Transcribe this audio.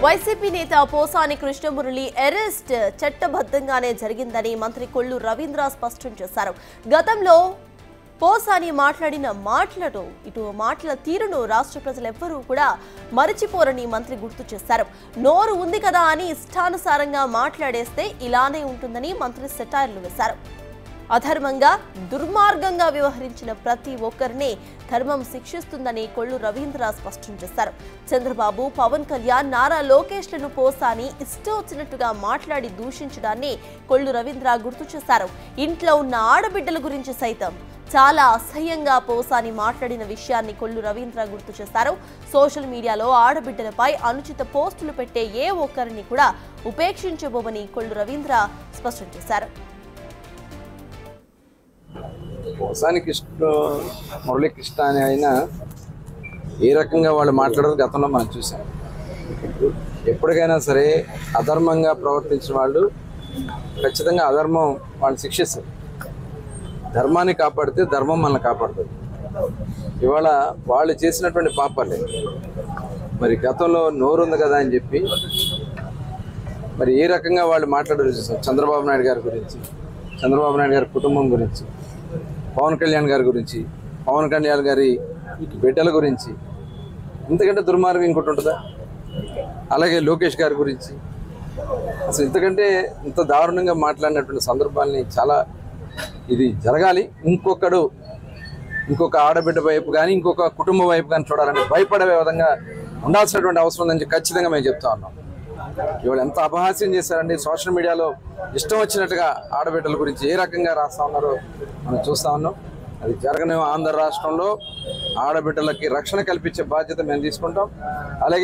YCP నేత Posani Krishna Murali arrest చట్టబద్ధంగానే జరిగిందని మంత్రి కొల్లు రవీంద్ర స్పష్టం చేశారు. గతంలో పోసాని మాట్లాడిన మాటల తీరును రాష్ట్ర ప్రజలెవ్వరూ కూడా మరచిపోరని మంత్రి గుర్తు చేశారు. నోరు ఉంది కదా అని ఇష్టానుసారంగా మాట్లాడేస్తే ఇలానే ఉంటుందని మంత్రి సెటైర్లు వేశారు. అధర్మంగా దుర్మార్గంగా వ్యవహరించిన ప్రతి ఒక్కరిని ధర్మం శిక్షిస్తుందని కొల్లు రవీంద్ర స్పష్టం చేశారు. చంద్రబాబు, పవన్ కళ్యాణ్, నారా లోకేష్లను పోసాని ఇష్టం వచ్చినట్టుగా మాట్లాడి దూషించడాన్ని కొల్లు రవీంద్ర గుర్తు చేశారు. ఇంట్లో ఉన్న ఆడబిడ్డల గురించి సైతం చాలా అసహ్యంగా పోసాని మాట్లాడిన విషయాన్ని కొల్లు రవీంద్ర గుర్తు చేశారు. సోషల్ మీడియాలో ఆడబిడ్డలపై అనుచిత పోస్టులు పెట్టే ఏ ఒక్కరిని కూడా ఉపేక్షించబోమని కొల్లు రవీంద్ర స్పష్టం చేశారు. పోసాని మురళీకృష్ణ అని అయినా ఏ రకంగా వాళ్ళు మాట్లాడదు గతంలో మనం చూసాం. ఎప్పటికైనా సరే అధర్మంగా ప్రవర్తించిన వాళ్ళు ఖచ్చితంగా అధర్మం వాళ్ళు శిక్షిస్తారు. ధర్మాన్ని కాపాడితే ధర్మం మనల్ని కాపాడుతుంది. ఇవాళ వాళ్ళు చేసినటువంటి పాపాలే మరి గతంలో నోరుంది కదా అని చెప్పి మరి ఏ రకంగా వాళ్ళు మాట్లాడారు చూసాం. చంద్రబాబు నాయుడు గారి గురించి, చంద్రబాబు నాయుడు గారి కుటుంబం గురించి, పవన్ కళ్యాణ్ గారి గురించి, పవన్ కళ్యాణ్ గారి బిడ్డల గురించి, ఇంతకంటే దుర్మార్గం ఇంకోటి ఉంటుందా? అలాగే లోకేష్ గారి గురించి అసలు ఇంతకంటే ఇంత దారుణంగా మాట్లాడినటువంటి సందర్భాల్ని చాలా ఇది జరగాలి. ఇంకొక ఆడబిడ్డ వైపు కానీ ఇంకొక కుటుంబం వైపు కానీ చూడాలని భయపడే విధంగా ఉండాల్సినటువంటి అవసరం ఉందని ఖచ్చితంగా మేము చెప్తా ఉన్నాం. ఇవాళ ఎంత అపహాస్యం చేశారండి. సోషల్ మీడియాలో ఇష్టం వచ్చినట్టుగా ఆడబిడ్డల గురించి ఏ రకంగా రాస్తా ఉన్నారో మనం చూస్తా ఉన్నాం. అది జరగని ఆంధ్ర రాష్ట్రంలో ఆడబిడ్డలకి రక్షణ కల్పించే బాధ్యత మేము తీసుకుంటాం. అలాగే